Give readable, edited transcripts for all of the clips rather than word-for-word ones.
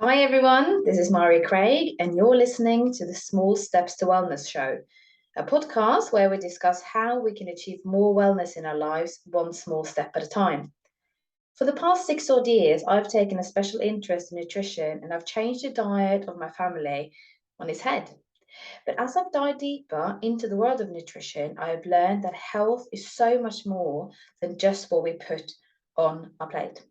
Hi everyone, this is Mari Craig, and you're listening to the Small Steps to Wellness show, a podcast where we discuss how we can achieve more wellness in our lives one small step at a time. For the past 6 odd years, I've taken a special interest in nutrition and I've changed the diet of my family on its head. But as I've dived deeper into the world of nutrition, I have learned that health is so much more than just what we put on our plate.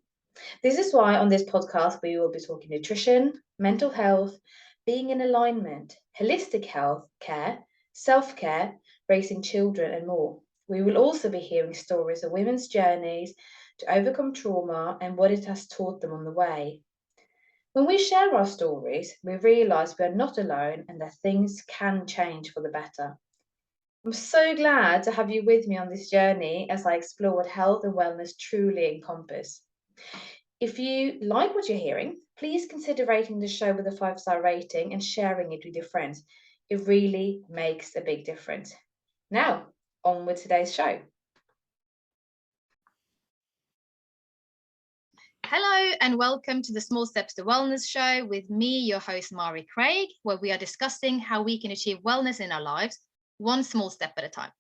This is why on this podcast we will be talking nutrition, mental health, being in alignment, holistic health care, self care, raising children, and more. We will also be hearing stories of women's journeys to overcome trauma and what it has taught them on the way. When we share our stories, we realize we are not alone and that things can change for the better. I'm so glad to have you with me on this journey as I explore what health and wellness truly encompass. If you like what you're hearing, please consider rating the show with a 5-star rating and sharing it with your friends. It really makes a big difference. Now, on with today's show. Hello and welcome to the Small Steps to Wellness show with me, your host, Mari Craig, where we are discussing how we can achieve wellness in our lives, one small step at a time.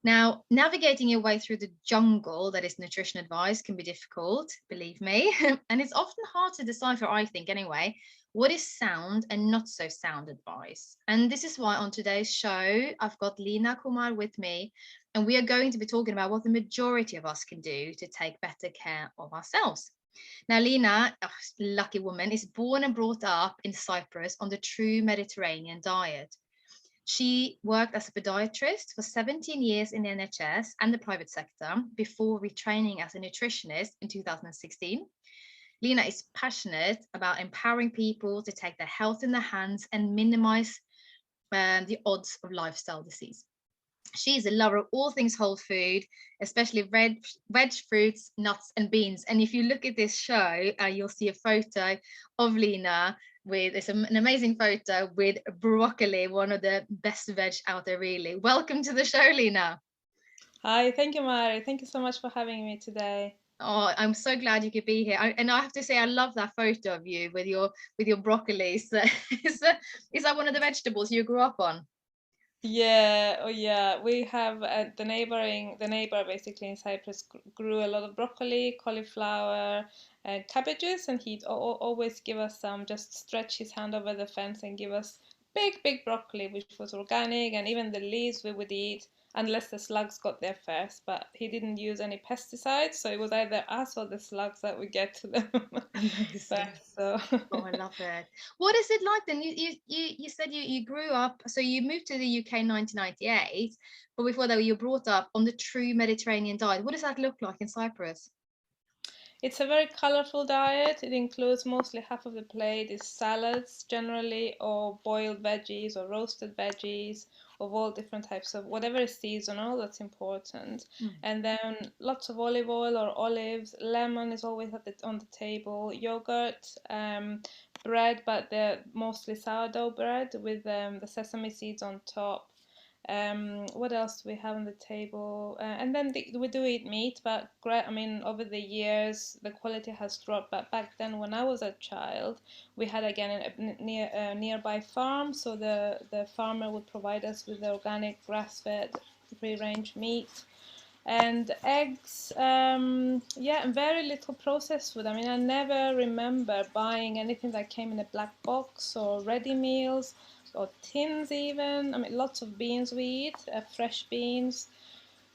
Now, navigating your way through the jungle that is nutrition advice can be difficult, believe me, and it's often hard to decipher, I think anyway, what is sound and not so sound advice. And this is why on today's show, I've got Lina Kumar with me, and we are going to be talking about what the majority of us can do to take better care of ourselves. Now, Lina, lucky woman, is born and brought up in Cyprus on the true Mediterranean diet. She worked as a podiatrist for 17 years in the NHS and the private sector before retraining as a nutritionist in 2016. Lina is passionate about empowering people to take their health in their hands and minimize the odds of lifestyle disease. She's a lover of all things whole food, especially veg, fruits, nuts, and beans. And if you look at this show, you'll see a photo of Lina with an amazing photo with broccoli, one of the best veg out there, really. Welcome to the show, Lina. Hi, thank you, Mari. Thank you so much for having me today. Oh, I'm so glad you could be here. And I have to say, I love that photo of you with your broccoli. So, is that one of the vegetables you grew up on? Yeah, oh yeah, we have the neighbor basically in Cyprus grew a lot of broccoli, cauliflower, and cabbages, and he'd always give us some, just stretch his hand over the fence and give us big broccoli, which was organic, and even the leaves we would eat unless the slugs got there first. But he didn't use any pesticides, so it was either us or the slugs that would get to them Amazing. first. So. Oh, I love it. What is it like then? You said you grew up, so you moved to the UK in 1998, but before that you were brought up on the true Mediterranean diet. What does that look like in Cyprus? It's a very colorful diet. It includes mostly half of the plate is salads generally, or boiled veggies, or roasted veggies, of all different types of whatever is seasonal, that's important. Mm. And then lots of olive oil or olives. Lemon is always on the table. Yogurt, bread, but they're mostly sourdough bread with the sesame seeds on top. What else do we have on the table? And then we do eat meat, but I mean, over the years, the quality has dropped. But back then, when I was a child, we had again a nearby farm, so the farmer would provide us with the organic grass-fed, free-range meat. And eggs, yeah, and very little processed food. I mean, I never remember buying anything that came in a black box or ready meals or tins even. I mean, lots of beans we eat, fresh beans.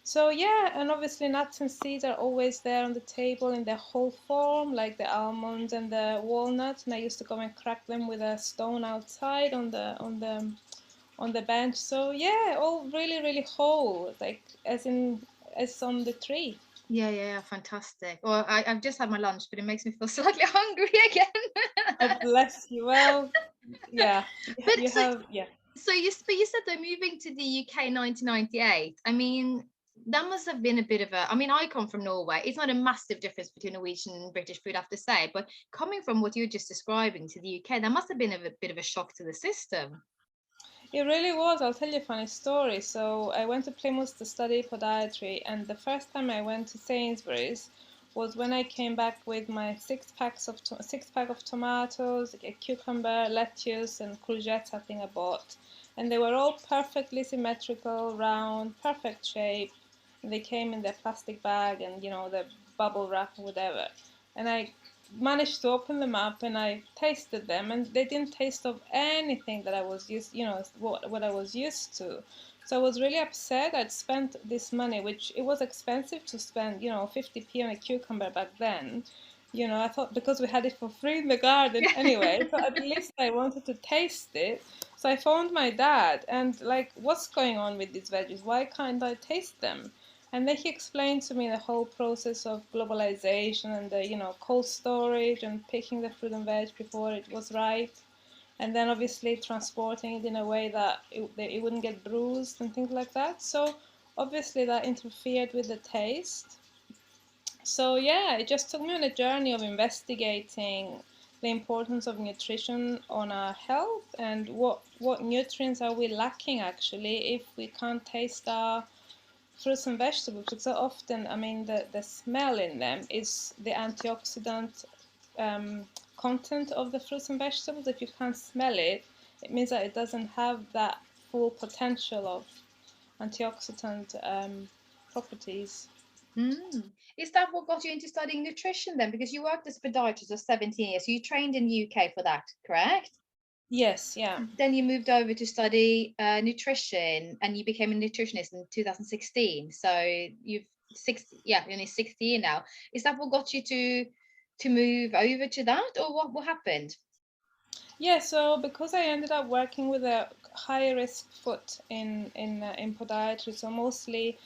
So yeah, and obviously nuts and seeds are always there on the table in their whole form, like the almonds and the walnuts. And I used to go and crack them with a stone outside on the bench. So yeah, all really whole, like as on the tree. Yeah, fantastic. Well, I've just had my lunch, but it makes me feel slightly hungry again. Oh, bless you. Well, yeah, But you so, have, yeah. but you said they're moving to the UK 1998. I mean, that must have been a bit of a. I mean, I come from Norway. It's not a massive difference between Norwegian and British food, I have to say. But coming from what you were just describing to the UK, that must have been a bit of a shock to the system. It really was. I'll tell you a funny story. So I went to Plymouth to study podiatry, and the first time I went to Sainsbury's was when I came back with my six pack of tomatoes, a cucumber, lettuce, and courgettes I think I bought, and they were all perfectly symmetrical, round, perfect shape. And they came in their plastic bag and the bubble wrap or whatever. And I managed to open them up and I tasted them, and they didn't taste of anything that I was used, what I was used to. So I was really upset. I'd spent this money, which it was expensive to spend, 50p on a cucumber back then. I thought because we had it for free in the garden anyway, so at least I wanted to taste it. So I phoned my dad and like, what's going on with these veggies? Why can't I taste them? And then he explained to me the whole process of globalization and the, cold storage and picking the fruit and veg before it was ripe. And then obviously transporting it in a way that it wouldn't get bruised and things like that. So obviously that interfered with the taste. So yeah, it just took me on a journey of investigating the importance of nutrition on our health and what nutrients are we lacking actually if we can't taste our fruits and vegetables, because so often, I mean, the smell in them is the antioxidant content of the fruits and vegetables. If you can't smell it, it means that it doesn't have that full potential of antioxidant properties. Is that what got you into studying nutrition then? Because you worked as a podiatrist for 17 years, so you trained in the UK for that, correct? Yes, yeah. Then you moved over to study nutrition, and you became a nutritionist in 2016. So you've only 6 years now. Is that what got you to move over to that, or what happened? Yeah, so because I ended up working with a high risk foot in podiatry, so mostly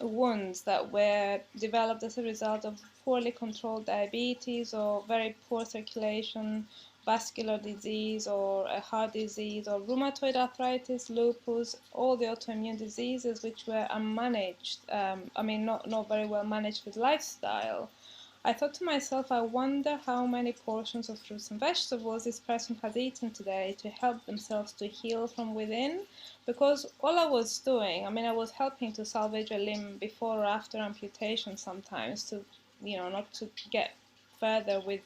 wounds that were developed as a result of poorly controlled diabetes or very poor circulation, vascular disease or a heart disease or rheumatoid arthritis, lupus, all the autoimmune diseases which were unmanaged. Not very well managed with lifestyle. I thought to myself, I wonder how many portions of fruits and vegetables this person has eaten today to help themselves to heal from within. Because all I was doing, I was helping to salvage a limb before or after amputation sometimes to, not to get further with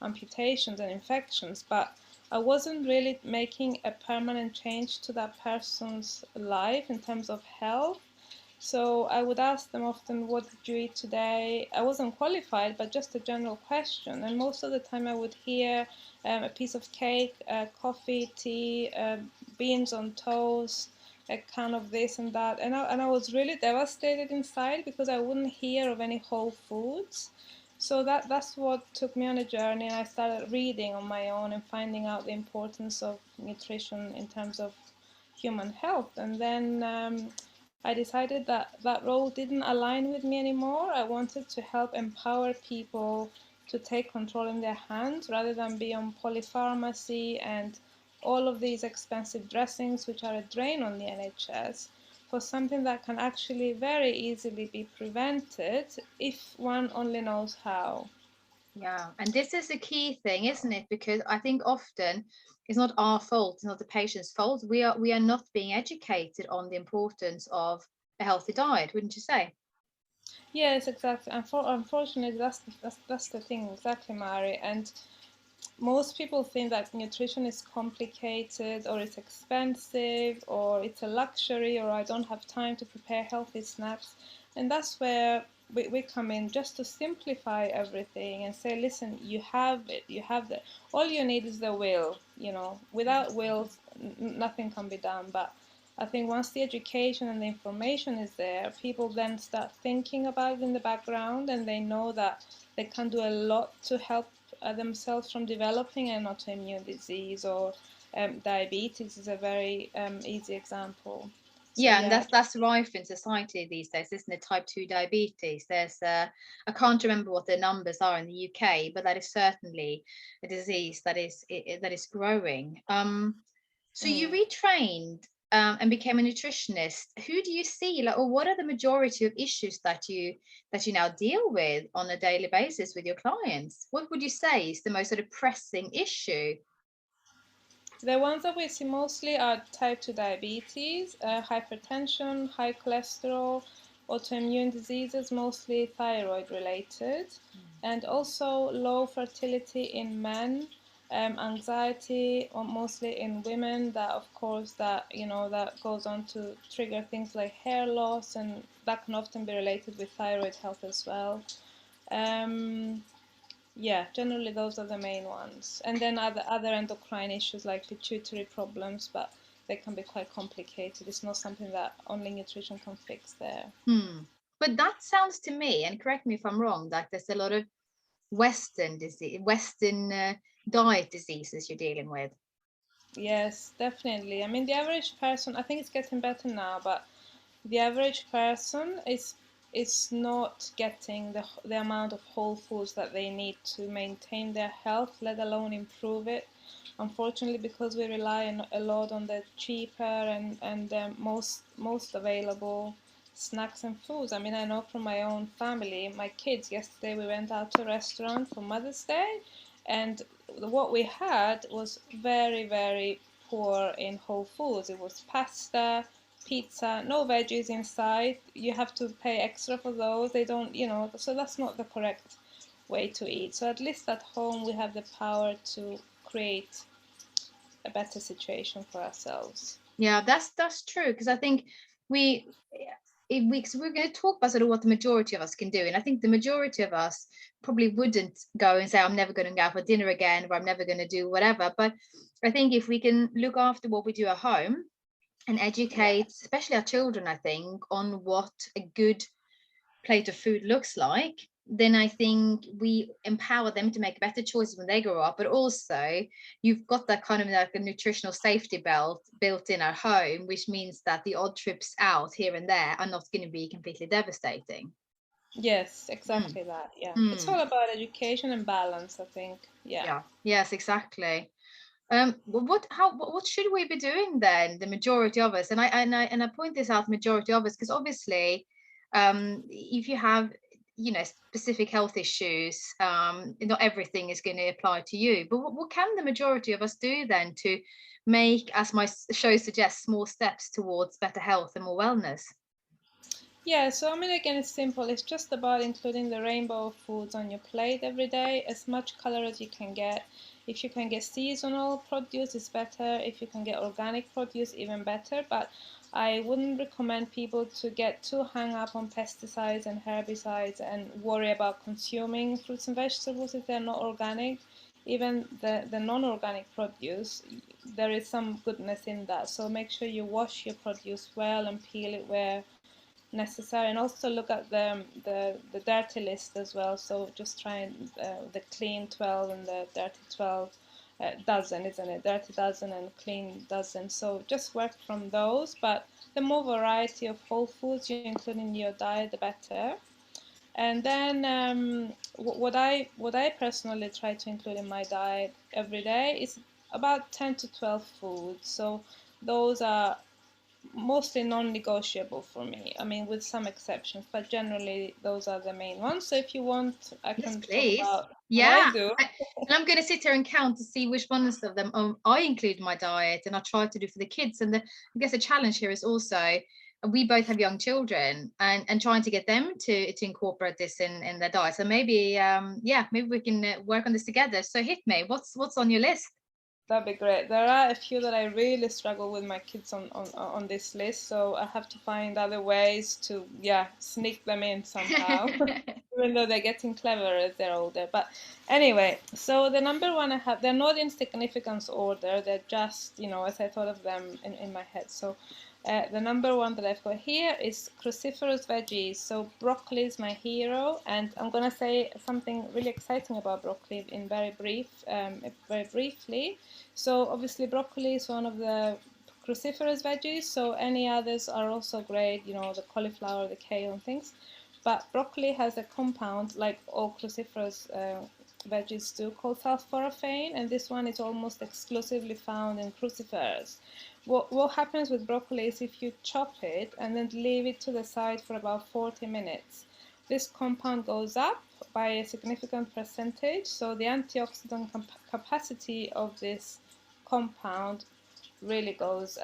amputations and infections, but I wasn't really making a permanent change to that person's life in terms of health. So I would ask them often, what did you eat today? I wasn't qualified, but just a general question. And most of the time I would hear a piece of cake, coffee, tea, beans on toast, a can of this and that. And I was really devastated inside because I wouldn't hear of any whole foods. So that's what took me on a journey, and I started reading on my own and finding out the importance of nutrition in terms of human health. And then I decided that that role didn't align with me anymore. I wanted to help empower people to take control in their hands rather than be on polypharmacy and all of these expensive dressings, which are a drain on the NHS, for something that can actually very easily be prevented if one only knows how. Yeah, and this is a key thing, isn't it? Because I think often it's not our fault, it's not the patient's fault. We are not being educated on the importance of a healthy diet, wouldn't you say? Yes, exactly. Unfortunately, that's the thing, exactly, Mari. And most people think that nutrition is complicated or it's expensive or it's a luxury or I don't have time to prepare healthy snacks. And that's where we come in, just to simplify everything and say, listen, you have it, you have the, all you need is the will. Without will, nothing can be done. But I think once the education and the information is there, people then start thinking about it in the background, and they know that they can do a lot to help themselves from developing an autoimmune disease, or diabetes is a very easy example. So Yeah, and yeah. that's rife in society these days, isn't it? Type 2 diabetes. There's I can't remember what the numbers are in the UK, but that is certainly a disease that is growing. So you retrained and became a nutritionist. Who do you see, like, or what are the majority of issues that you now deal with on a daily basis with your clients? What would you say is the most sort of pressing issue? The ones that we see mostly are type 2 diabetes, hypertension, high cholesterol, autoimmune diseases, mostly thyroid related, and also low fertility in men, anxiety, mostly in women. That, of course, that goes on to trigger things like hair loss, and that can often be related with thyroid health as well. Yeah, generally those are the main ones, and then other endocrine issues like pituitary problems, but they can be quite complicated. It's not something that only nutrition can fix there. But that sounds to me, and correct me if I'm wrong, that there's a lot of Western diet diseases you're dealing with. Yes, definitely. I mean, the average person, I think it's getting better now, but the average person is not getting the amount of whole foods that they need to maintain their health, let alone improve it. Unfortunately, because we rely a lot on the cheaper and most available snacks and foods. I mean, I know from my own family, my kids, yesterday we went out to a restaurant for Mother's Day, and what we had was very, very poor in whole foods. It was pasta, pizza, no veggies inside. You have to pay extra for those. They don't, so that's not the correct way to eat. So at least at home we have the power to create a better situation for ourselves. Yeah, that's true, because I think we're going to talk about sort of what the majority of us can do, and I think the majority of us probably wouldn't go and say, I'm never going to go out for dinner again, or I'm never going to do whatever. But I think if we can look after what we do at home and educate, especially our children, I think, on what a good plate of food looks like, then I think we empower them to make better choices when they grow up. But also, you've got that kind of like a nutritional safety belt built in at home, which means that the odd trips out here and there are not going to be completely devastating. Yes, exactly that. Yeah, it's all about education and balance, I think. Yeah. Yes, exactly. What should we be doing then, the majority of us? And I point this out, majority of us, because obviously, if you have specific health issues, not everything is going to apply to you. But what can the majority of us do then to make, as my show suggests, small steps towards better health and more wellness? Yeah, so I mean, again, it's simple. It's just about including the rainbow of foods on your plate every day, as much color as you can get. If you can get seasonal produce, it's better. If you can get organic produce, even better. But I wouldn't recommend people to get too hung up on pesticides and herbicides and worry about consuming fruits and vegetables if they're not organic. Even the non-organic produce, there is some goodness in that. So make sure you wash your produce well and peel it where necessary, and also look at the dirty list as well. So just try and the clean 12 and the dirty 12 dozen, isn't it? Dirty dozen and clean dozen. So just work from those, but the more variety of whole foods you include in your diet, the better. And then what I personally try to include in my diet every day is about 10 to 12 foods. So those are mostly non-negotiable for me. I mean, with some exceptions, but generally those are the main ones. So if you want, I can talk about what I do. And I'm going to sit here and count to see which ones of them I include in my diet, and I try to do for the kids. And I guess the challenge here is also, we both have young children, and trying to get them to incorporate this in their diet. So maybe maybe we can work on this together. So hit me. What's on your list? That'd be great. There are a few that I really struggle with my kids on this list, so I have to find other ways to sneak them in somehow. Even though they're getting clever as they're older. But anyway, so the number one I have, they're not in significance order, they're just, as I thought of them in my head. So the number one that I've got here is cruciferous veggies. So broccoli is my hero, and I'm gonna say something really exciting about broccoli in very briefly. So obviously broccoli is one of the cruciferous veggies, so any others are also great, the cauliflower, the kale and things. But broccoli has a compound, like all cruciferous veggies do, called sulforaphane, and this one is almost exclusively found in crucifers. What happens with broccoli is if you chop it and then leave it to the side for about 40 minutes, this compound goes up by a significant percentage, so the antioxidant capacity of this compound really goes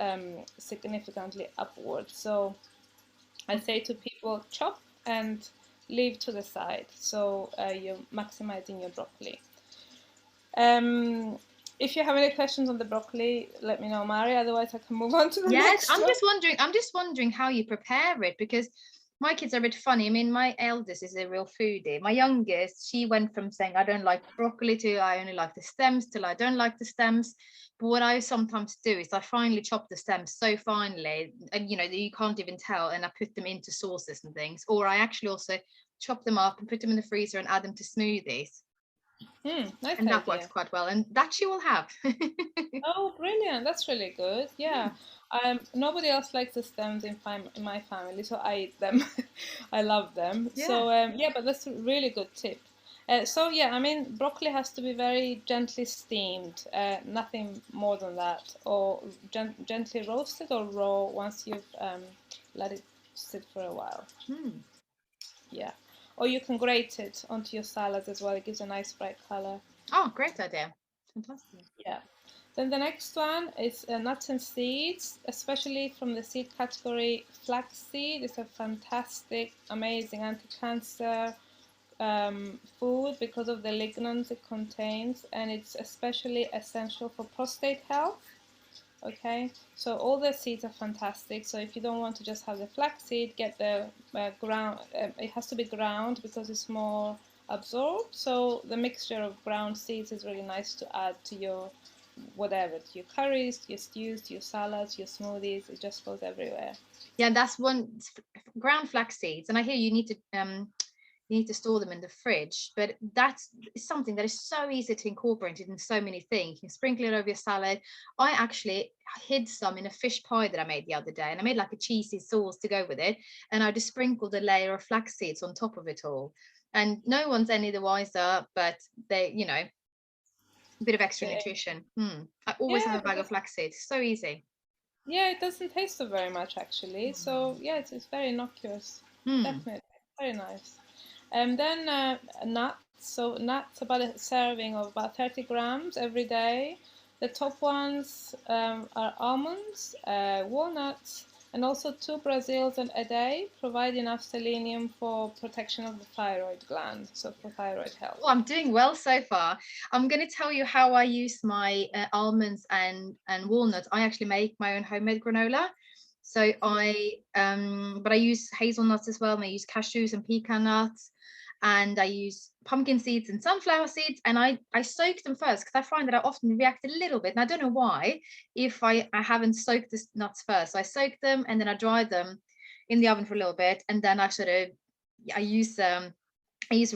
significantly upwards. So I say to people, chop and leave to the side, so you're maximizing your broccoli. If you have any questions on the broccoli, let me know, Mari. Otherwise, I can move on to the next one. I'm just wondering how you prepare it, because my kids are a bit funny. I mean, my eldest is a real foodie. My youngest, she went from saying I don't like broccoli to I only like the stems till I don't like the stems. But what I sometimes do is I finely chop the stems so finely, and you know, that you can't even tell, and I put them into sauces and things. Or I actually also chop them up and put them in the freezer and add them to smoothies. Nice And that idea. works quite well, and that you will have. Oh, brilliant! That's really good. Yeah. Nobody else likes the stems in my family, so I eat them. I love them. Yeah. So yeah, but that's a really good tip. So yeah, I mean, broccoli has to be very gently steamed, nothing more than that, or gently roasted or raw once you've let it sit for a while. Yeah. Or you can grate it onto your salad as well. It gives a nice bright color. Oh, great idea. Fantastic. Yeah. Then the next one is nuts and seeds, especially from the seed category. Flaxseed is a fantastic, amazing anti-cancer food because of the lignans it contains, and it's especially essential for prostate health. Okay, so all the seeds are fantastic. So if you don't want to just have the flaxseed, get the ground. It has to be ground because it's more absorbed. So the mixture of ground seeds is really nice to add to your whatever, to your curries, to your stews, to your salads, your smoothies. It just goes everywhere. Yeah, that's one. Ground flax seeds, and I hear you need to store them in the fridge, but that's something that is so easy to incorporate in so many things. You can sprinkle it over your salad. I actually hid some in a fish pie that I made the other day, and I made like a cheesy sauce to go with it, and I just sprinkled a layer of flax seeds on top of it all, and no one's any the wiser, but they, you know, a bit of extra nutrition. I always have a bag of flax seeds. So easy. Yeah, it doesn't taste so very much actually. So yeah, it's very innocuous. Definitely, very nice. And then nuts. So nuts, about a serving of about 30 grams every day. The top ones are almonds, walnuts, and also 2 Brazils a day provide enough selenium for protection of the thyroid gland, so for thyroid health. Oh, I'm doing well so far. I'm going to tell you how I use my almonds and walnuts. I actually make my own homemade granola. So but I use hazelnuts as well, and I use cashews and pecan nuts, and I use pumpkin seeds and sunflower seeds, and I soak them first because I find that I often react a little bit, and I don't know why, if I haven't soaked the nuts first. So I soak them and then I dry them in the oven for a little bit, and then I use a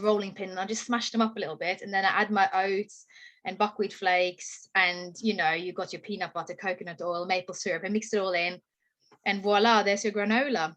rolling pin and I just smash them up a little bit, and then I add my oats and buckwheat flakes, and you know, you got your peanut butter, coconut oil, maple syrup, and mix it all in, and voila, there's your granola.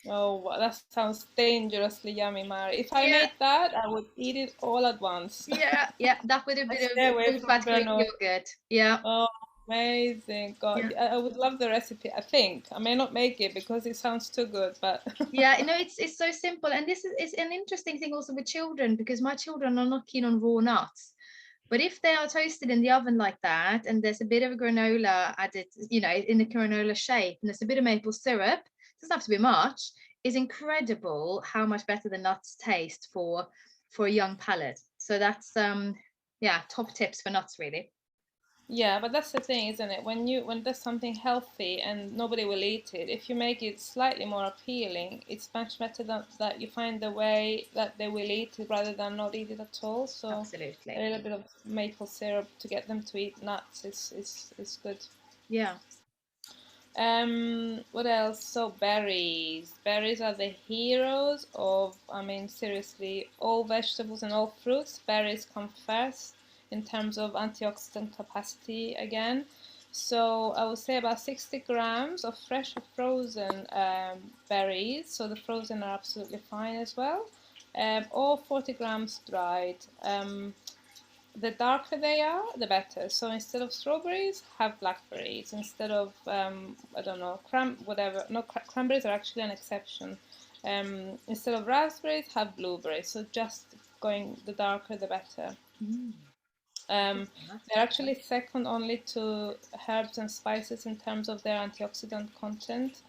Oh, that sounds dangerously yummy, Mari. If I made that, I would eat it all at once. Yeah, that with a bit of full-fat Greek yogurt. Yeah. Oh, amazing. God, I would love the recipe, I think. I may not make it because it sounds too good, but Yeah, you know, it's so simple, and this is an interesting thing also with children, because my children are not keen on raw nuts. But if they are toasted in the oven like that, and there's a bit of a granola added, you know, in the granola shape, and there's a bit of maple syrup, it doesn't have to be much, is incredible how much better the nuts taste for a young palate. So that's yeah, top tips for nuts, really. yeah, but that's the thing, isn't it? When there's something healthy and nobody will eat it, if you make it slightly more appealing, it's much better that you find the way that they will eat it rather than not eat it at all. So absolutely, a little bit of maple syrup to get them to eat nuts is good. Yeah. What else? So berries. Berries are the heroes of, I mean, seriously, all vegetables and all fruits. Berries come first in terms of antioxidant capacity again. So I would say about 60 grams of fresh or frozen berries. So the frozen are absolutely fine as well. Or 40 grams dried. The darker they are, the better. So instead of strawberries, have blackberries. Instead of I don't know, whatever. No, cranberries are actually an exception. Instead of raspberries, have blueberries. So just going the darker, the better. They're actually second only to herbs and spices in terms of their antioxidant content.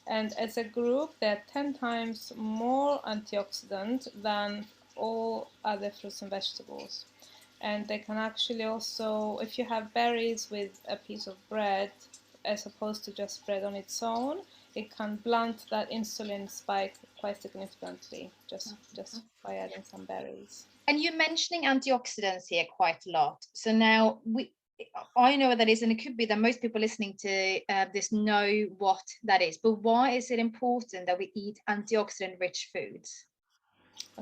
And as a group, they're 10 times more antioxidant than all other fruits and vegetables. And they can actually also, if you have berries with a piece of bread, as opposed to just bread on its own, it can blunt that insulin spike quite significantly just by adding some berries. And you're mentioning antioxidants here quite a lot. So now I know what that is, and it could be that most people listening to this know what that is. But why is it important that we eat antioxidant-rich foods?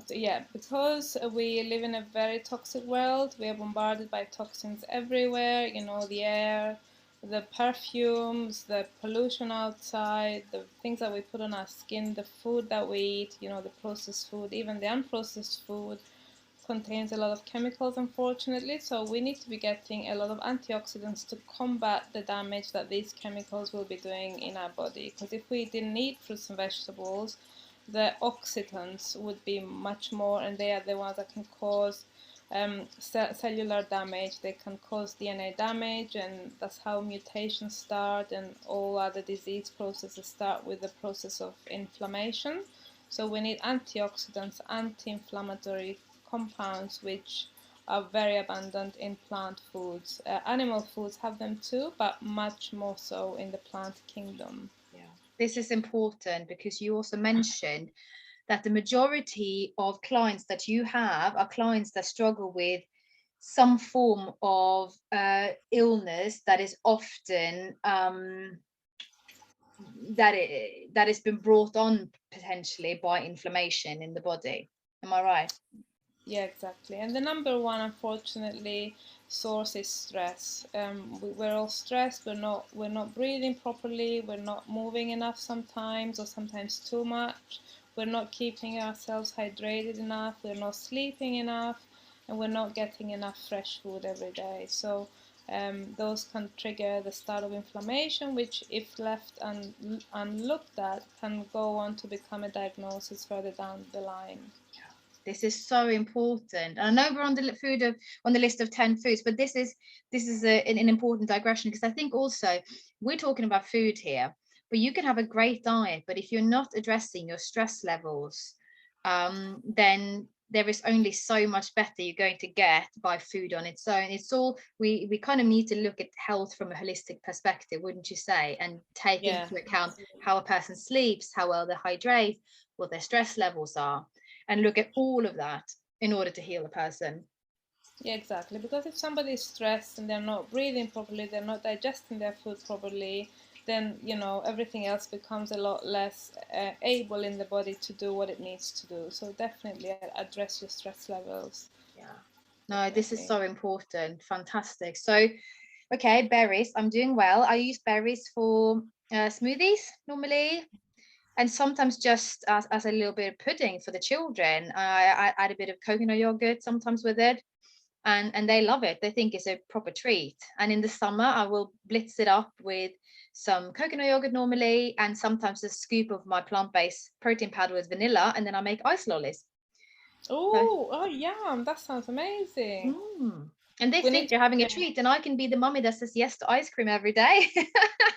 Yeah, because we live in a very toxic world. We are bombarded by toxins everywhere, you know, the air, the perfumes, the pollution outside, the things that we put on our skin, the food that we eat, you know, the processed food, even the unprocessed food contains a lot of chemicals, unfortunately. So we need to be getting a lot of antioxidants to combat the damage that these chemicals will be doing in our body. Because if we didn't eat fruits and vegetables, the oxidants would be much more, and they are the ones that can cause cellular damage. They can cause DNA damage, and that's how mutations start, and all other disease processes start with the process of inflammation. So we need antioxidants, anti-inflammatory compounds, which are very abundant in plant foods. Animal foods have them too, but much more so in the plant kingdom. Yeah. This is important because you also mentioned that the majority of clients that you have are clients that struggle with some form of illness that is often that has been brought on potentially by inflammation in the body. Am I right? Yeah, exactly. And the number one, unfortunately, source is stress. We're all stressed. We're not breathing properly. We're not moving enough sometimes, or sometimes too much. We're not keeping ourselves hydrated enough. We're not sleeping enough, and we're not getting enough fresh food every day. So those can trigger the start of inflammation, which, if left unlooked at, can go on to become a diagnosis further down the line. This is so important. And I know we're on the list of 10 foods, but this is an important digression, because I think also we're talking about food here, but you can have a great diet, but if you're not addressing your stress levels, then there is only so much better you're going to get by food on its own. It's all we kind of need to look at health from a holistic perspective, wouldn't you say, and take into account how a person sleeps, how well they hydrate, what their stress levels are, and look at all of that in order to heal a person. Yeah, exactly. Because if somebody is stressed and they're not breathing properly, they're not digesting their food properly, then, you know, everything else becomes a lot less able in the body to do what it needs to do. So definitely address your stress levels. Yeah. No, this is so important. Fantastic. So, okay, berries. I'm doing well. I use berries for smoothies normally, and sometimes just as a little bit of pudding for the children. I add a bit of coconut yogurt sometimes with it, and they love it. They think it's a proper treat. And in the summer, I will blitz it up with some coconut yogurt normally, and sometimes a scoop of my plant-based protein powder with vanilla, and then I make ice lollies. Oh, yum! That sounds amazing. And they think they're having a treat, and I can be the mummy that says yes to ice cream every day.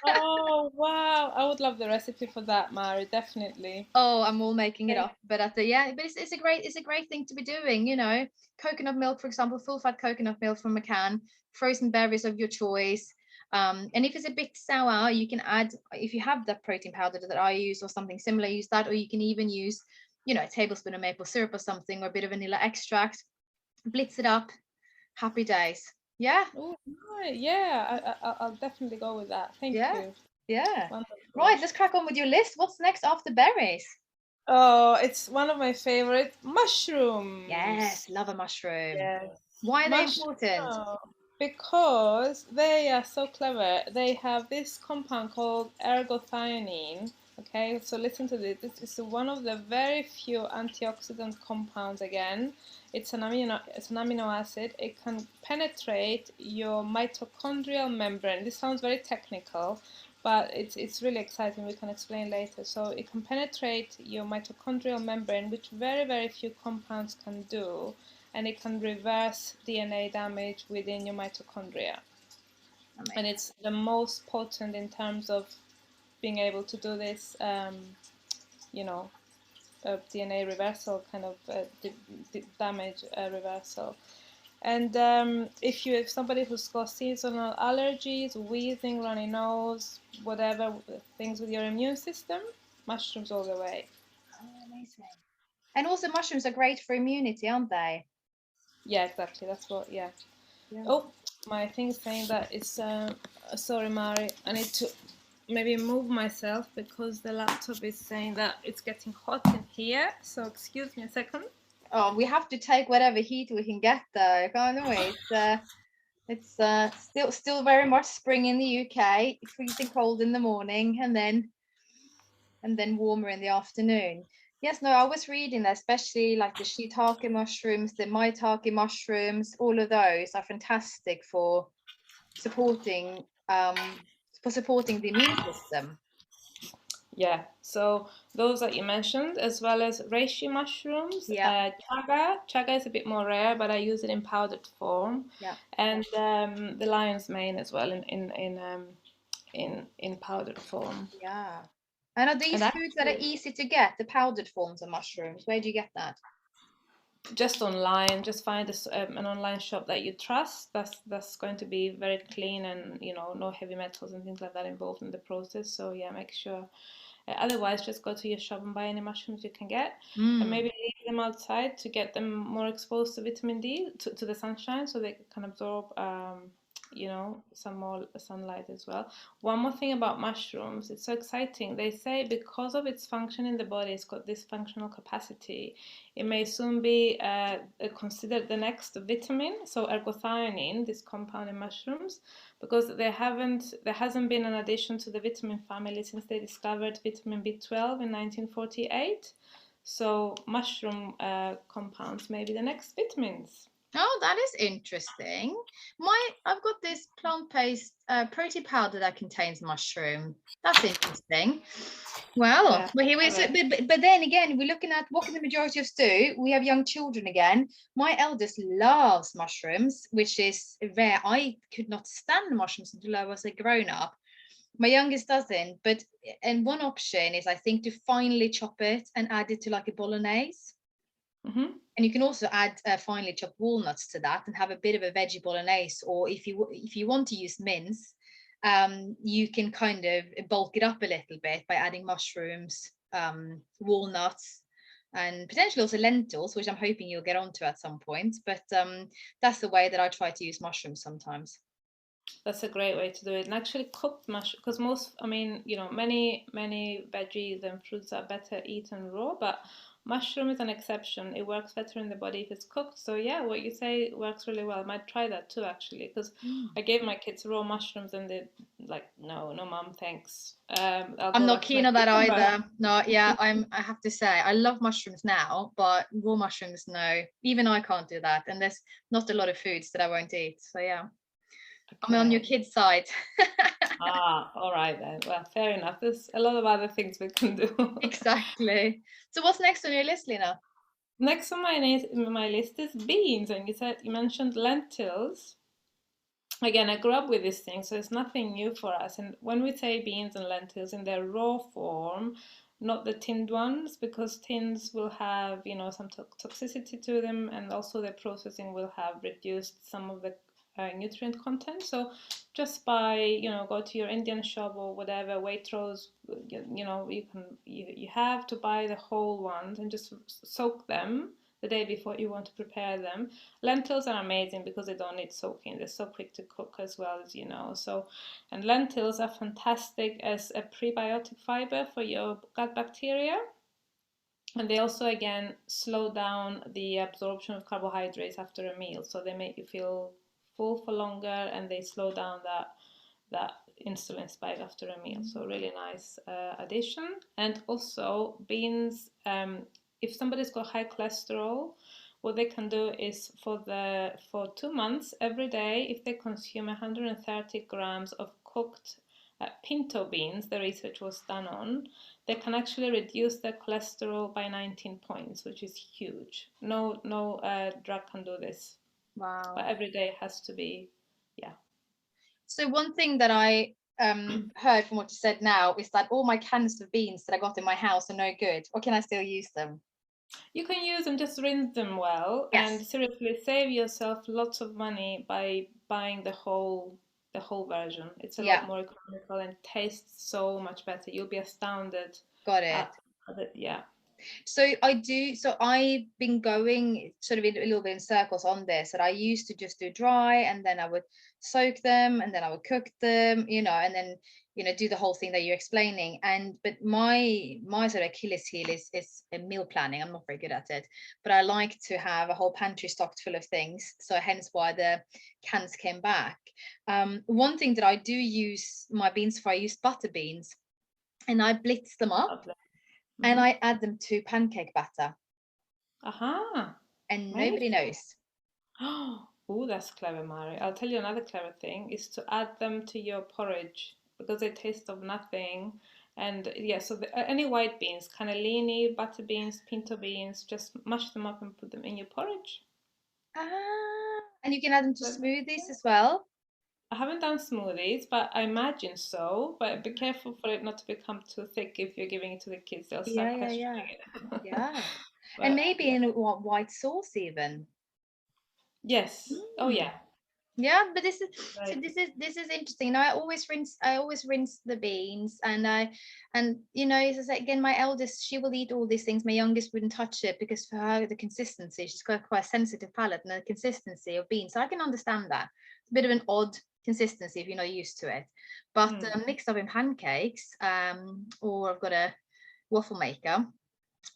Oh, wow! I would love the recipe for that, Mari. Definitely. Oh, I'm all making it up, but but it's a great thing to be doing. You know, coconut milk, for example, full fat coconut milk from a can, frozen berries of your choice. And if it's a bit sour, you can add, if you have that protein powder that I use or something similar, use that, or you can even use, you know, a tablespoon of maple syrup or something, or a bit of vanilla extract. Blitz it up. Happy days. Yeah. Oh, right. Yeah, I'll definitely go with that. Thank you. Yeah. Wonderful. Right, let's crack on with your list. What's next after berries? Oh, it's one of my favorite, mushrooms. Yes, love a mushroom. Yes. Why are they important? Because they are so clever. They have this compound called ergothioneine. Okay, so listen to this. This is one of the very few antioxidant compounds again. It's an amino acid. It can penetrate your mitochondrial membrane. This sounds very technical, but it's really exciting. We can explain later. So it can penetrate your mitochondrial membrane, which very, very few compounds can do, and it can reverse DNA damage within your mitochondria. Amazing. And it's the most potent in terms of being able to do this, you know, DNA reversal kind of damage reversal. And if somebody who's got seasonal allergies, wheezing, runny nose, whatever things with your immune system, mushrooms all the way. Oh, amazing. And also mushrooms are great for immunity, aren't they? Yeah, exactly. That's what. Yeah. Oh, my thing's saying that it's. Sorry, Mari. I need to maybe move myself because the laptop is saying that it's getting hot in here. So excuse me a second. Oh, we have to take whatever heat we can get, though, can't we? It's still very much spring in the UK, freezing cold in the morning, and then warmer in the afternoon. Yes, no, I was reading that, especially like the shiitake mushrooms, the maitake mushrooms, all of those are fantastic for supporting the immune system. Yeah, so those that you mentioned, as well as reishi mushrooms, Yeah. Chaga is a bit more rare, but I use it in powdered form. Yeah. And the lion's mane as well in powdered form. Yeah. And are these foods that are easy to get, the powdered forms of mushrooms? Where do you get that? Just online, just find an online shop that you trust. That's going to be very clean and, you know, no heavy metals and things like that involved in the process. So yeah, make sure. Otherwise, just go to your shop and buy any mushrooms you can get, and maybe leave them outside to get them more exposed to vitamin D, to the sunshine, so they can absorb, you know, some more sunlight as well. One more thing about mushrooms, it's so exciting. They say because of its function in the body, it's got this functional capacity. It may soon be considered the next vitamin, so ergothioneine, this compound in mushrooms, because there hasn't been an addition to the vitamin family since they discovered vitamin B12 in 1948. So mushroom compounds may be the next vitamins. Oh, that is interesting. I've got this plant-based protein powder that contains mushroom. That's interesting. Well, Yeah, here we so, but then again, we're looking at what can the majority of us do. We have young children again. My eldest loves mushrooms, which is rare. I could not stand mushrooms until I was a grown-up. My youngest doesn't, and one option is, I think, to finely chop it and add it to like a bolognese. And you can also add finely chopped walnuts to that and have a bit of a veggie bolognese. Or if you want to use mince, you can kind of bulk it up a little bit by adding mushrooms, walnuts, and potentially also lentils, which I'm hoping you'll get onto at some point. But that's the way that I try to use mushrooms sometimes. That's a great way to do it. And actually cooked mushroom, because many veggies and fruits are better eaten raw, but mushroom is an exception. It works better in the body if it's cooked. So yeah, what you say works really well. I might try that too, actually, because I gave my kids raw mushrooms and they're like, no, mom, thanks. I'm not keen on that either. No, yeah, I have to say, I love mushrooms now, but raw mushrooms, no. Even I can't do that. And there's not a lot of foods that I won't eat. So yeah. I'm on your kids' side. All right then. Well, fair enough. There's a lot of other things we can do. Exactly. So what's next on your list, Lina? Next on my list is beans, and you mentioned lentils. Again, I grew up with this thing, so it's nothing new for us. And when we say beans and lentils in their raw form, not the tinned ones, because tins will have, some toxicity to them, and also the processing will have reduced some of the nutrient content. So just go to your Indian shop or whatever, Waitrose, you have to buy the whole ones and just soak them the day before you want to prepare them. Lentils are amazing because they don't need soaking. They're so quick to cook as well, as you know. And lentils are fantastic as a prebiotic fiber for your gut bacteria. And they also, again, slow down the absorption of carbohydrates after a meal. So they make you feel full for longer, and they slow down that insulin spike after a meal. So really nice addition. And also beans, if somebody's got high cholesterol, what they can do is for 2 months, every day, if they consume 130 grams of cooked pinto beans, the research was done on, they can actually reduce their cholesterol by 19 points, which is huge. No drug can do this. Wow. But every day has to be, yeah. So one thing that I heard from what you said now is that all my cans of beans that I got in my house are no good, or can I still use them? You can use them, just rinse them well, Yes. and seriously save yourself lots of money by buying the whole version. It's a Yeah, lot more economical and tastes so much better. You'll be astounded got it. at it. Yeah. So I've been going sort of a little bit in circles on this, that I used to just do dry, and then I would soak them, and then I would cook them, and then do the whole thing that you're explaining. But my sort of Achilles heel is meal planning. I'm not very good at it, but I like to have a whole pantry stocked full of things, so hence why the cans came back. One thing that I do use my beans for, I use butter beans, and I blitz them up. Lovely. And I add them to pancake batter. Aha. And nobody Amazing. knows. Oh, that's clever, Mari. I'll tell you another clever thing is to add them to your porridge, because they taste of nothing. And yeah, so any white beans, cannellini, butter beans, pinto beans, just mash them up and put them in your porridge. And you can add them to smoothies as well. I haven't done smoothies, but I imagine so. But be careful for it not to become too thick if you're giving it to the kids. They'll start questioning it. Yeah. But, And maybe in a white sauce even. yes. Oh yeah. Yeah, but this is Right. so this is interesting. Now I always rinse the beans, and as I say again, my eldest, she will eat all these things. My youngest wouldn't touch it, because for her the consistency, she's got quite a sensitive palate, and the consistency of beans. So I can understand that. It's a bit of an odd consistency if you're not used to it. But mixed up in pancakes, or I've got a waffle maker,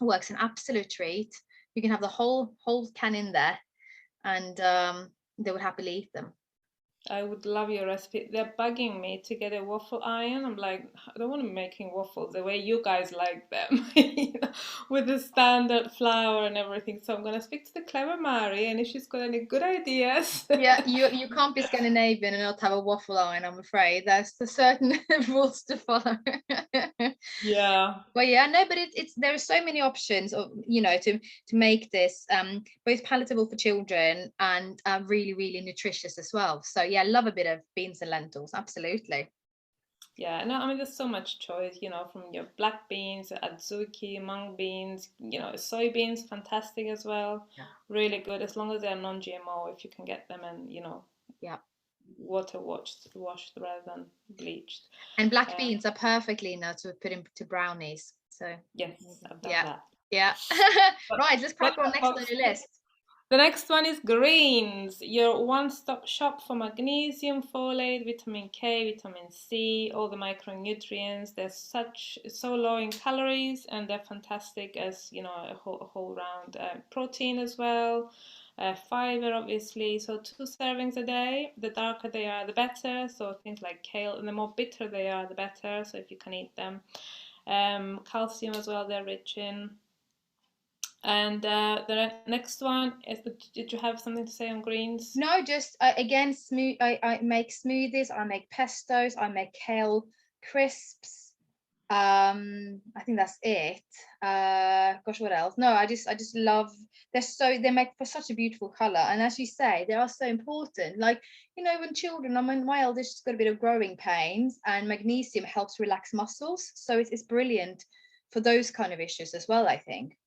works an absolute treat. You can have the whole can in there, and they would happily eat them. I would love your recipe. They're bugging me to get a waffle iron. I'm like, I don't want to be making waffles the way you guys like them, with the standard flour and everything. So I'm gonna speak to the clever Mari, and if she's got any good ideas. Yeah, you can't be Scandinavian and not have a waffle iron, I'm afraid. There's the certain rules to follow. Yeah. Well, yeah, no, but it's there are so many options of to make this both palatable for children and really, really nutritious as well. So yeah, love a bit of beans and lentils, absolutely. Yeah, no, I mean, there's so much choice, from your black beans, adzuki, mung beans, soybeans, fantastic as well. Yeah. Really good, as long as they're non-GMO, if you can get them, and, Yeah. water washed rather than bleached. And black beans are perfectly now to put into brownies. So yes, I've done yeah. that. Yeah. Right, let's crack on next on your list. The next one is greens, your one-stop shop for magnesium, folate, vitamin K, vitamin C, all the micronutrients. They're so low in calories, and they're fantastic as a whole round protein as well. Fiber, obviously, so 2 servings a day. The darker they are, the better. So things like kale, and the more bitter they are, the better. So if you can eat them. Calcium as well, they're rich in. And the next one is, did you have something to say on greens? No, just again, I make smoothies, I make pestos, I make kale crisps. I think that's it. Gosh, what else? No, I just love. They make for such a beautiful color, and as you say, they are so important. Like when children, I mean, my eldest has got a bit of growing pains, and magnesium helps relax muscles, so it's brilliant for those kind of issues as well, I think.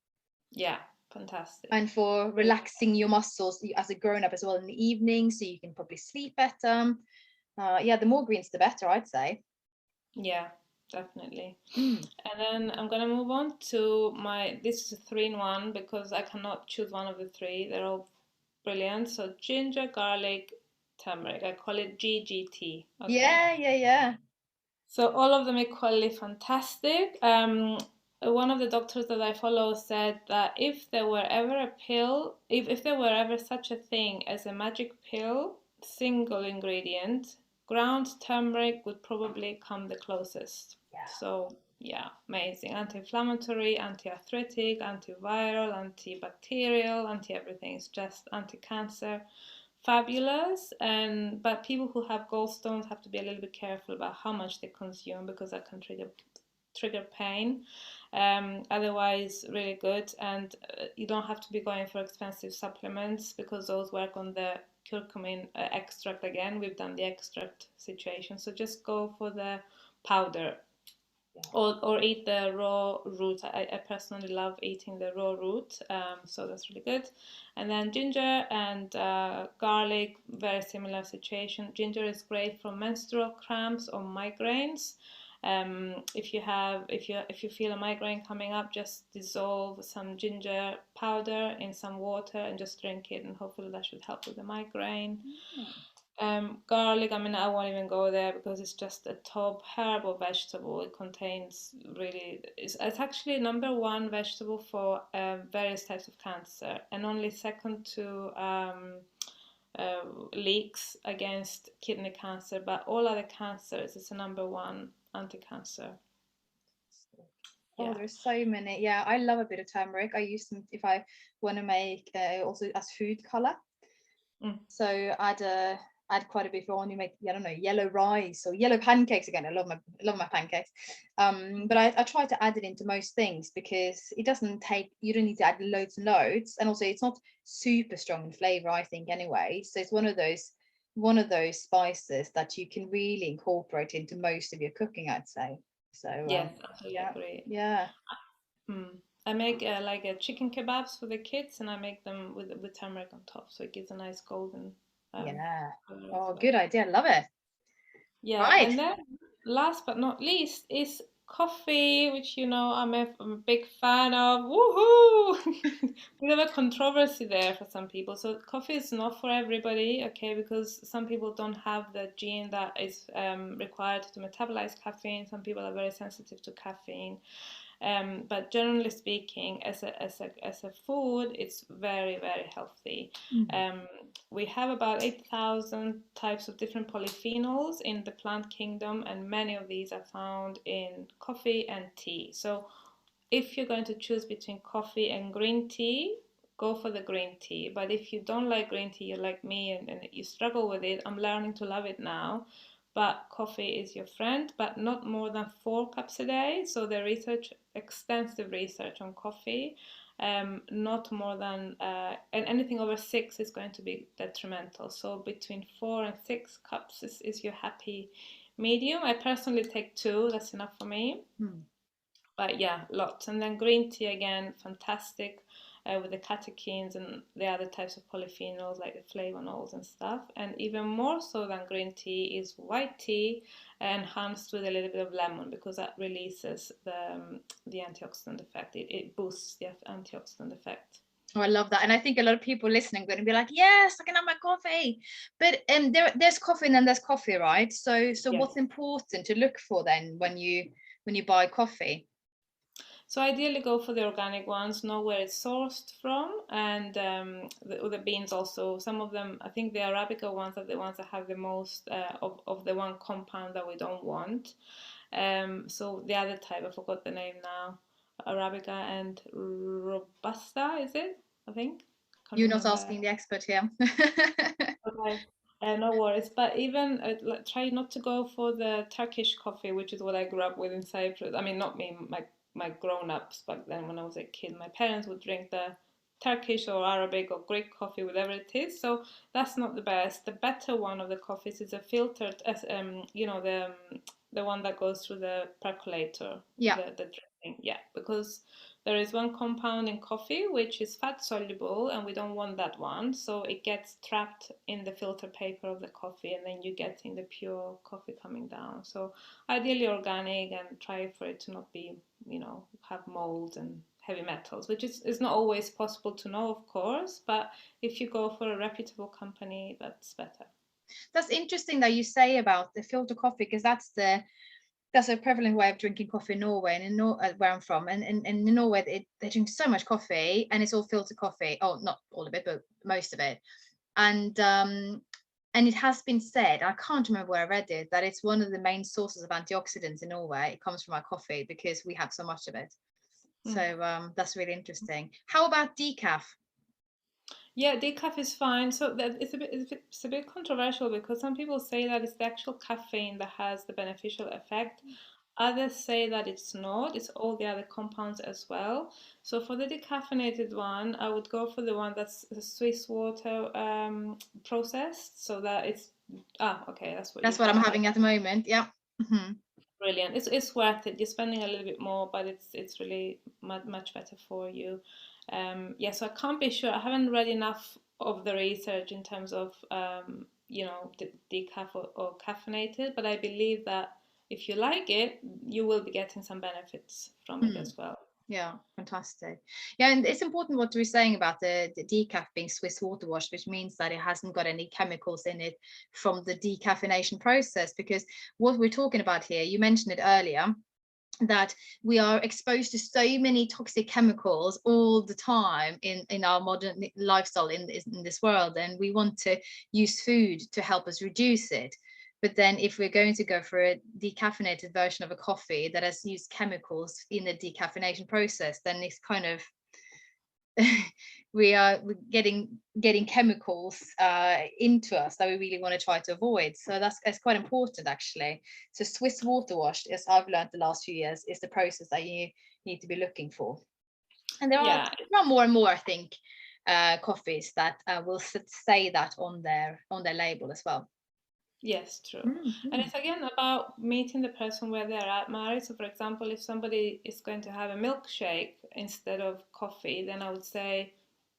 Yeah, fantastic. And for relaxing your muscles as a grown-up as well in the evening, so you can probably sleep better. Yeah, the more greens the better, I'd say. Yeah, definitely. And then I'm gonna move on to this is a 3-in-1, because I cannot choose one of the three. They're all brilliant. So ginger, garlic, turmeric. I call it GGT. Okay. Yeah. So all of them equally fantastic. One of the doctors that I follow said that if there were ever a pill, if there were ever such a thing as a magic pill, single ingredient, ground turmeric would probably come the closest. Yeah. So yeah, amazing. Anti-inflammatory, anti-arthritic, antiviral, antibacterial, anti-everything. It's just anti-cancer. Fabulous. But people who have gallstones have to be a little bit careful about how much they consume, because that can trigger pain. Otherwise, really good. And you don't have to be going for expensive supplements, because those work on the curcumin extract again. We've done the extract situation, so just go for the powder. Or eat the raw root. I personally love eating the raw root, so that's really good. And then ginger and garlic, very similar situation. Ginger is great for menstrual cramps or migraines. If you feel a migraine coming up, just dissolve some ginger powder in some water and just drink it, and hopefully that should help with the migraine. Garlic, I mean, I won't even go there because it's just a top herb or vegetable. It contains really, it's actually number one vegetable for various types of cancer, and only second to leeks against kidney cancer, but all other cancers, it's a number one anti-cancer. Oh, there's so many. Yeah, I love a bit of turmeric. I use them if I want to make also as food color. So add quite a bit if I want to make, I don't know, yellow rice or yellow pancakes. Again, I love my pancakes. But I try to add it into most things because it doesn't take, you don't need to add loads and loads, and also it's not super strong in flavor, I think, anyway. So it's one of those spices that you can really incorporate into most of your cooking, I'd say. So yes, absolutely agree. Yeah. I make like chicken kebabs for the kids, and I make them with turmeric on top, so it gives a nice golden. Good idea. Love it. Yeah, right. And then last but not least is coffee, which I'm a big fan of. Woohoo! We have a controversy there for some people. So coffee is not for everybody, okay, because some people don't have the gene that is required to metabolize caffeine. Some people are very sensitive to caffeine. But generally speaking, as a food, it's very, very healthy. We have about 8,000 types of different polyphenols in the plant kingdom, and many of these are found in coffee and tea. So if you're going to choose between coffee and green tea, go for the green tea. But if you don't like green tea, you're like me and you struggle with it, I'm learning to love it now. But coffee is your friend, but not more than 4 cups a day. So the extensive research on coffee, not more than, and anything over 6 is going to be detrimental. So between 4 and 6 cups is your happy medium. I personally take 2, that's enough for me. But yeah, lots. And then green tea, again, fantastic with the catechins and the other types of polyphenols like the flavonols and stuff. And even more so than green tea is white tea, enhanced with a little bit of lemon, because that releases the antioxidant effect. It boosts the antioxidant effect. Oh, I love that. And I think a lot of people listening are going to be like, yes, I can have my coffee. But there's coffee and then there's coffee, right? So yes. What's important to look for then when you buy coffee? So ideally go for the organic ones, know where it's sourced from, and the beans also. Some of them, I think the Arabica ones are the ones that have the most of the one compound that we don't want. So the other type, I forgot the name now, Arabica and Robusta, is it? I think. You're not asking the expert here. Okay. No worries, but even try not to go for the Turkish coffee, which is what I grew up with in Cyprus. I mean, not me, my grown-ups back then when I was a kid. My parents would drink the Turkish or Arabic or Greek coffee, whatever it is. So that's not the best. The better one of the coffees is a filtered, the one that goes through the percolator. Yeah. The dripping. Yeah, because there is one compound in coffee which is fat soluble, and we don't want that one. So it gets trapped in the filter paper of the coffee, and then you're getting the pure coffee coming down. So ideally organic, and try for it to not be, have mold and heavy metals, which is not always possible to know, of course. But if you go for a reputable company, that's better. That's interesting that you say about the filter coffee, because that's a prevalent way of drinking coffee in Norway, and where I'm from, and in Norway they drink so much coffee, and it's all filtered coffee. Oh, not all of it, but most of it. And it has been said, I can't remember where I read it, that it's one of the main sources of antioxidants in Norway. It comes from our coffee because we have so much of it. So that's really interesting. How about decaf? Yeah, decaf is fine. So it's a bit controversial, because some people say that it's the actual caffeine that has the beneficial effect. Others say that it's not, it's all the other compounds as well. So for the decaffeinated one, I would go for the one that's Swiss water processed, so that it's okay, that's what That's you what I'm have. having at the moment. Yeah. Brilliant. It's worth it. You're spending a little bit more, but it's really much better for you. Yeah, so I can't be sure. I haven't read enough of the research in terms of decaf or caffeinated, but I believe that if you like it, you will be getting some benefits from it as well. Yeah, fantastic. Yeah, and it's important what we're saying about the decaf being Swiss water wash, which means that it hasn't got any chemicals in it from the decaffeination process. Because what we're talking about here, you mentioned it earlier, that we are exposed to so many toxic chemicals all the time in our modern lifestyle in this world, and we want to use food to help us reduce it. But then if we're going to go for a decaffeinated version of a coffee that has used chemicals in the decaffeination process, then it's kind of we're getting chemicals into us that we really want to try to avoid. So that's quite important, actually. So Swiss water wash, as I've learned the last few years, is the process that you need to be looking for. And there are more and more, I think, coffees that will say that on their label as well. Yes, true. And it's again about meeting the person where they're at, Mari. So for example, if somebody is going to have a milkshake instead of coffee, then I would say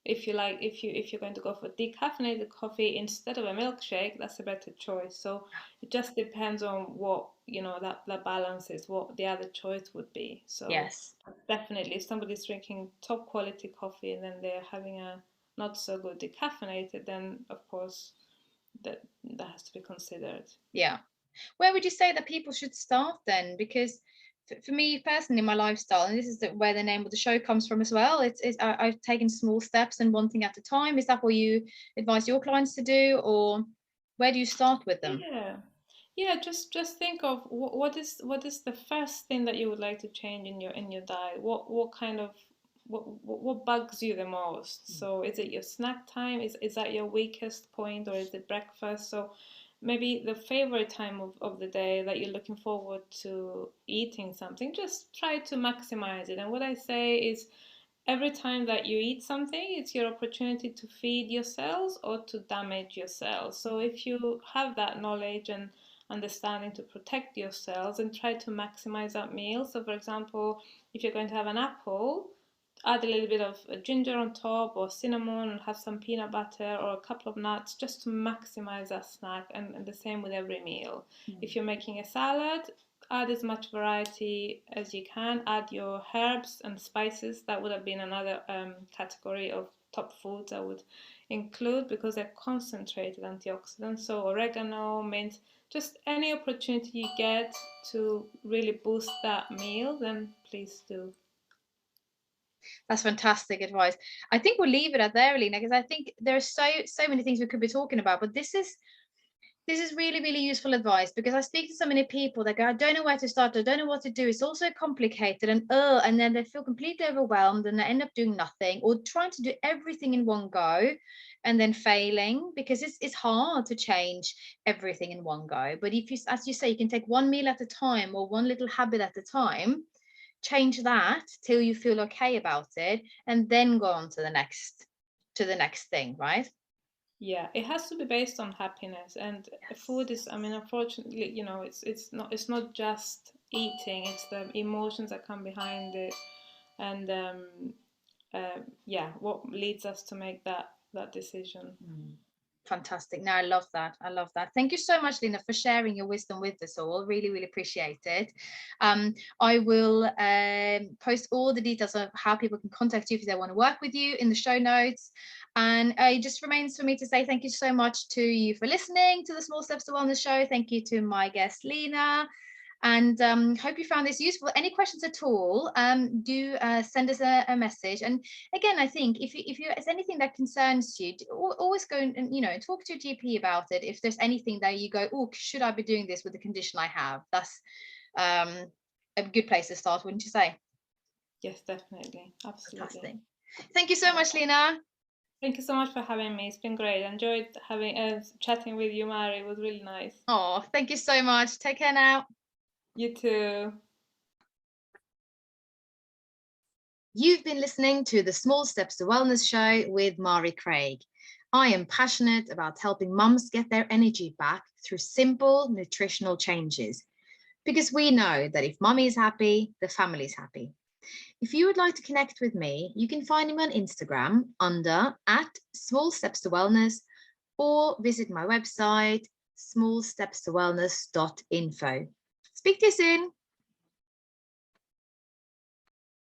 if you're going to go for decaffeinated coffee instead of a milkshake, that's a better choice. So it just depends on what, that balance is, what the other choice would be. So yes, definitely if somebody's drinking top quality coffee and then they're having a not so good decaffeinated, then of course that has to be considered. Yeah. Where would you say that people should start then? Because for me personally, my lifestyle, and this is where the name of the show comes from as well, I've taken small steps and one thing at a time. Is that what you advise your clients to do, or where do you start with them? Yeah, just think of what is the first thing that you would like to change in your diet. What kind of what bugs you the most? So is it your snack time? Is that your weakest point, or is it breakfast? So maybe the favorite time of the day that you're looking forward to eating something, just try to maximize it. And what I say is every time that you eat something, it's your opportunity to feed your cells or to damage your cells. So if you have that knowledge and understanding to protect your cells and try to maximize that meal. So for example, if you're going to have an apple, add a little bit of ginger on top or cinnamon and have some peanut butter or a couple of nuts just to maximize that snack, and the same with every meal. If you're making a salad, add as much variety as you can. Add your herbs and spices. That would have been another category of top foods I would include because they're concentrated antioxidants. So oregano, mint, just any opportunity you get to really boost that meal, then please do. That's fantastic advice. I think we'll leave it at there, Lina, because I think there are so many things we could be talking about, but this is really, really useful advice, because I speak to so many people that go, I don't know where to start, I don't know what to do, it's all so complicated, and then they feel completely overwhelmed and they end up doing nothing or trying to do everything in one go and then failing, because it's hard to change everything in one go. But if you, as you say, you can take one meal at a time or one little habit at a time, change that till you feel okay about it, and then go on to the next thing, right? Yeah, it has to be based on happiness, and food is, I mean, unfortunately, it's not just eating, it's the emotions that come behind it, and yeah, what leads us to make that decision. Fantastic. No, I love that. Thank you so much, Lina, for sharing your wisdom with us all. Really, really appreciate it. I will post all the details of how people can contact you if they want to work with you in the show notes. And it just remains for me to say thank you so much to you for listening to the Small Steps to Wellness show. Thank you to my guest, Lina. And hope you found this useful. Any questions at all, do send us a message. And again, I think if there's anything that concerns you, always go and talk to your GP about it. If there's anything that you go, oh, should I be doing this with the condition I have? That's a good place to start, wouldn't you say? Yes, definitely. Absolutely. Fantastic. Thank you so much, Lina. Thank you so much for having me. It's been great. I enjoyed chatting with you, Mari. It was really nice. Oh, thank you so much. Take care now. You too. You've been listening to the Small Steps to Wellness show with Mari Craig. I am passionate about helping mums get their energy back through simple nutritional changes, because we know that if mummy is happy, the family's happy. If you would like to connect with me, you can find me on Instagram under @smallstepstowellness, or visit my website smallstepstowellness.info. Speak to you soon.